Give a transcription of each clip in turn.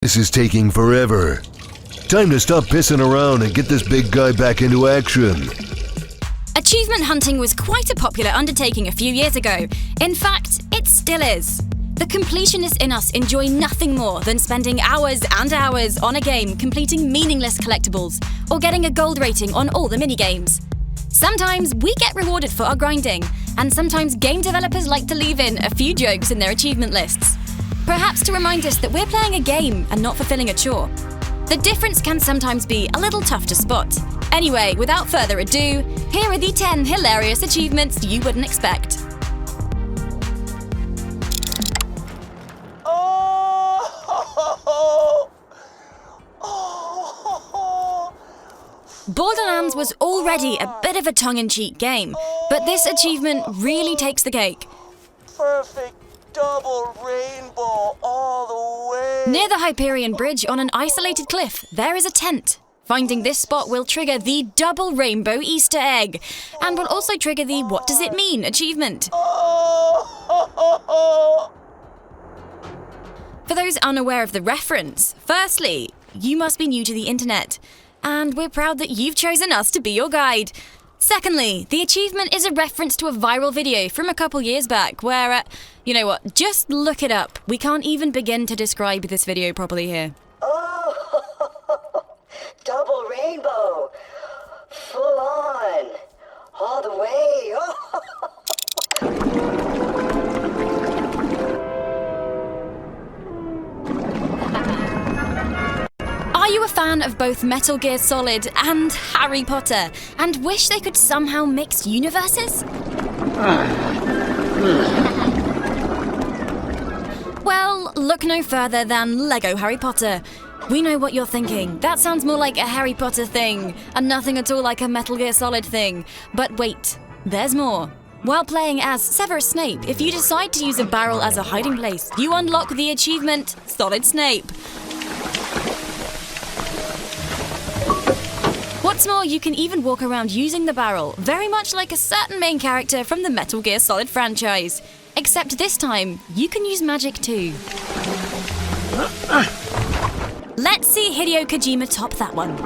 This is taking forever. Time to stop pissing around and get this big guy back into action. Achievement hunting was quite a popular undertaking a few years ago. In fact, it still is. The completionists in us enjoy nothing more than spending hours and hours on a game completing meaningless collectables or getting a gold rating on all the minigames. Sometimes we get rewarded for our grinding, and sometimes game developers like to leave in a few jokes in their achievement lists. Perhaps to remind us that we're playing a game and not fulfilling a chore. The difference can sometimes be a little tough to spot. Anyway, without further ado, here are the 10 hilarious achievements you wouldn't expect. Borderlands was already a bit of a tongue-in-cheek game, but this achievement really takes the cake. Perfect double rainbow all the way. Near the Hyperion Bridge on an isolated cliff, there is a tent. Finding this spot will trigger the double rainbow Easter egg, and will also trigger the "what does it mean" achievement. For those unaware of the reference, firstly, you must be new to the internet, and we're proud that you've chosen us to be your guide. Secondly, the achievement is a reference to a viral video from a couple years back where, you know what, just look it up. We can't even begin to describe this video properly here. Double rainbow, full on, all the way. Are you a fan of both Metal Gear Solid and Harry Potter, and wish they could somehow mix universes? Well, look no further than Lego Harry Potter. We know what you're thinking. That sounds more like a Harry Potter thing, and nothing at all like a Metal Gear Solid thing. But wait, there's more. While playing as Severus Snape, if you decide to use a barrel as a hiding place, you unlock the achievement Solid Snape. What's more, you can even walk around using the barrel, very much like a certain main character from the Metal Gear Solid franchise. Except this time, you can use magic too. Let's see Hideo Kojima top that one.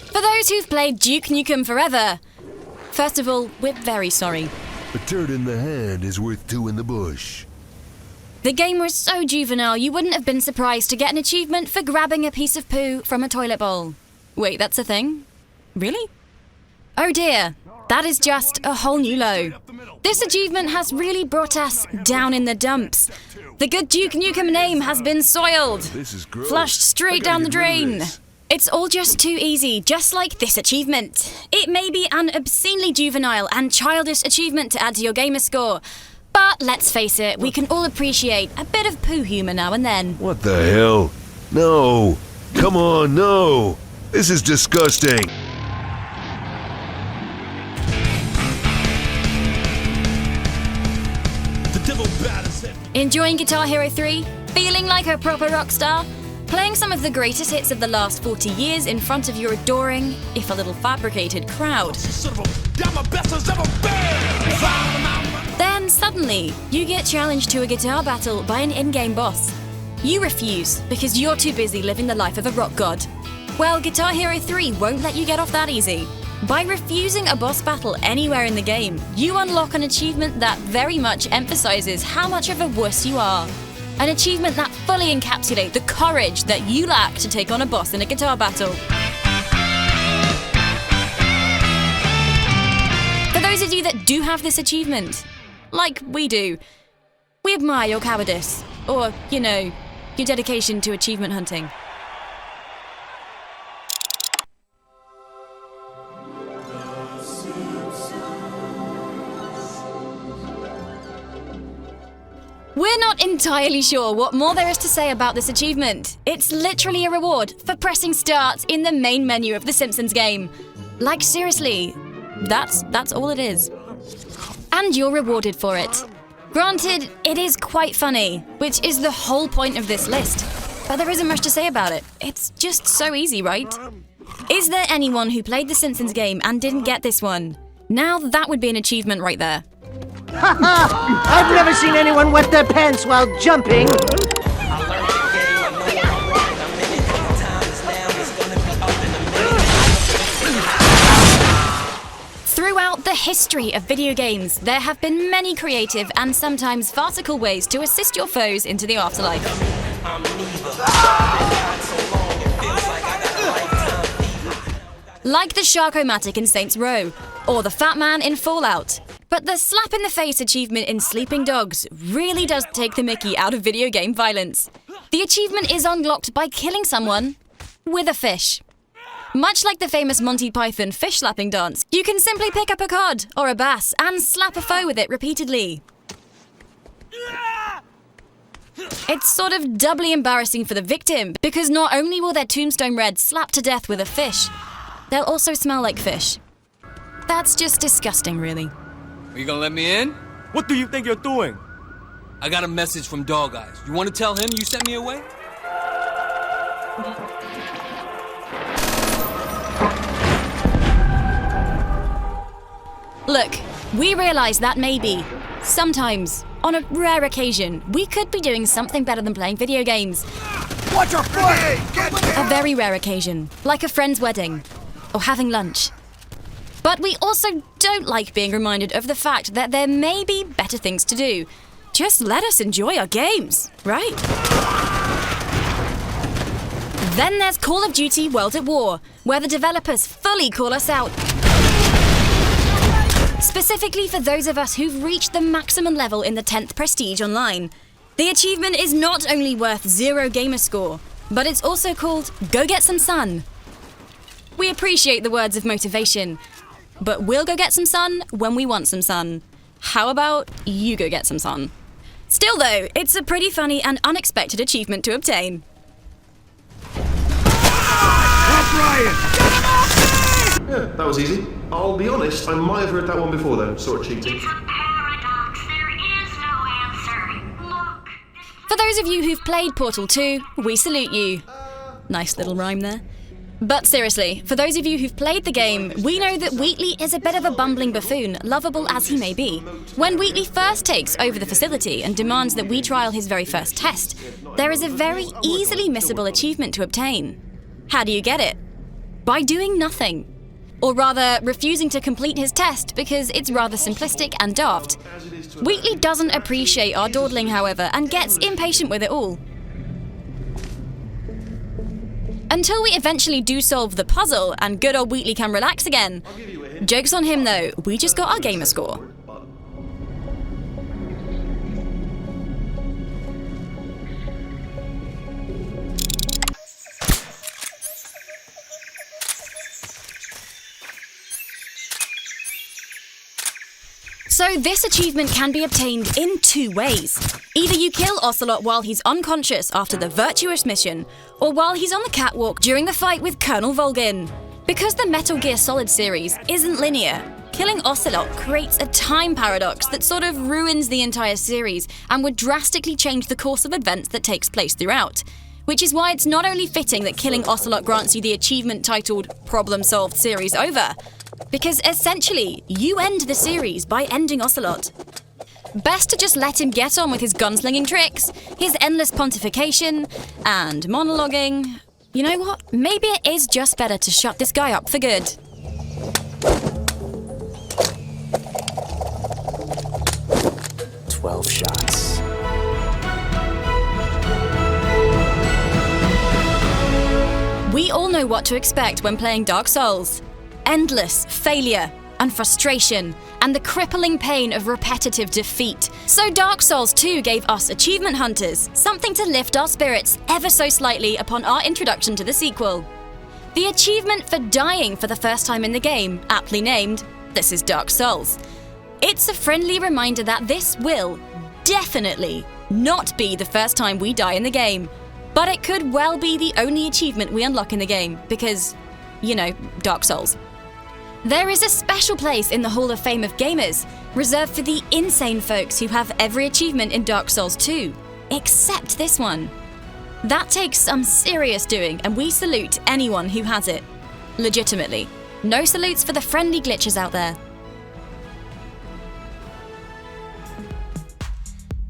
For those who've played Duke Nukem Forever, first of all, we're very sorry. A turd in the hand is worth two in the bush. The game was so juvenile you wouldn't have been surprised to get an achievement for grabbing a piece of poo from a toilet bowl. Wait, that's a thing? Really? Oh dear, that is just a whole new low. This achievement has really brought us down in the dumps. The good Duke Nukem name has been soiled. This is gross. Flushed straight down the drain. It's all just too easy, just like this achievement. It may be an obscenely juvenile and childish achievement to add to your gamer score, but let's face it, we can all appreciate a bit of poo humour now and then. What the hell? No! Come on, no! This is disgusting! Enjoying Guitar Hero 3? Feeling like a proper rock star? Playing some of the greatest hits of the last 40 years in front of your adoring, if a little fabricated, crowd. Then suddenly, you get challenged to a guitar battle by an in-game boss. You refuse because you're too busy living the life of a rock god. Well, Guitar Hero 3 won't let you get off that easy. By refusing a boss battle anywhere in the game, you unlock an achievement that very much emphasizes how much of a wuss you are. An achievement that fully encapsulates the courage that you lack to take on a boss in a guitar battle. For those of you that do have this achievement, like we do, we admire your cowardice, or, you know, your dedication to achievement hunting. We're not entirely sure what more there is to say about this achievement. It's literally a reward for pressing start in the main menu of the Simpsons game. Like seriously, that's all it is. And you're rewarded for it. Granted, it is quite funny, which is the whole point of this list. But there isn't much to say about it. It's just so easy, right? Is there anyone who played the Simpsons game and didn't get this one? Now that would be an achievement right there. I've never seen anyone wet their pants while jumping. Throughout the history of video games, there have been many creative and sometimes farcical ways to assist your foes into the afterlife. Like the Shark-O-Matic in Saints Row, or the Fat Man in Fallout. But the slap in the face achievement in Sleeping Dogs really does take the mickey out of video game violence. The achievement is unlocked by killing someone with a fish. Much like the famous Monty Python fish slapping dance, you can simply pick up a cod or a bass and slap a foe with it repeatedly. It's sort of doubly embarrassing for the victim, because not only will their tombstone read "slap to death with a fish," they'll also smell like fish. That's just disgusting, really. Are you gonna let me in? What do you think you're doing? I got a message from Dog Eyes. You wanna tell him you sent me away? Look, we realise that maybe, sometimes, on a rare occasion, we could be doing something better than playing video games. Watch your foot! A very rare occasion, like a friend's wedding, or having lunch. But we also don't like being reminded of the fact that there may be better things to do. Just let us enjoy our games, right? Then there's Call of Duty World at War, where the developers fully call us out. Specifically for those of us who've reached the maximum level in the 10th Prestige online. The achievement is not only worth 0 gamer score, but it's also called Go Get Some Sun. We appreciate the words of motivation, but we'll go get some sun when we want some sun. How about you go get some sun? Still though, it's a pretty funny and unexpected achievement to obtain. Yeah, that was easy. I'll be honest, I might have heard that one before though, sort of cheating. It's a paradox. There is no answer. Look. For those of you who've played Portal 2, we salute you. Nice little rhyme there. But seriously, for those of you who've played the game, we know that Wheatley is a bit of a bumbling buffoon, lovable as he may be. When Wheatley first takes over the facility and demands that we trial his very first test, there is a very easily missable achievement to obtain. How do you get it? By doing nothing. Or rather, refusing to complete his test because it's rather simplistic and daft. Wheatley doesn't appreciate our dawdling, however, and gets impatient with it all. Until we eventually do solve the puzzle and good old Wheatley can relax again. Joke's on him though, we just got our gamer score. So this achievement can be obtained in 2 ways. Either you kill Ocelot while he's unconscious after the Virtuous mission, or while he's on the catwalk during the fight with Colonel Volgin. Because the Metal Gear Solid series isn't linear, killing Ocelot creates a time paradox that sort of ruins the entire series and would drastically change the course of events that takes place throughout. Which is why it's not only fitting that killing Ocelot grants you the achievement titled Problem Solved Series Over, because essentially, you end the series by ending Ocelot. Best to just let him get on with his gunslinging tricks, his endless pontification, and monologuing. You know what? Maybe it is just better to shut this guy up for good. "12 shots. We all know what to expect when playing Dark Souls. Endless failure and frustration, and the crippling pain of repetitive defeat. So Dark Souls 2 gave us achievement hunters something to lift our spirits ever so slightly upon our introduction to the sequel. The achievement for dying for the first time in the game, aptly named, This is Dark Souls. It's a friendly reminder that this will definitely not be the first time we die in the game, but it could well be the only achievement we unlock in the game because, you know, Dark Souls. There is a special place in the Hall of Fame of Gamers, reserved for the insane folks who have every achievement in Dark Souls 2, except this one. That takes some serious doing, and we salute anyone who has it. Legitimately. No salutes for the friendly glitches out there.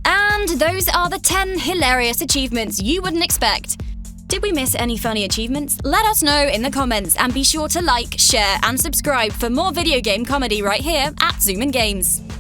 And those are the 10 hilarious achievements you wouldn't expect. Did we miss any funny achievements? Let us know in the comments, and be sure to like, share and subscribe for more video game comedy right here at ZoominGames.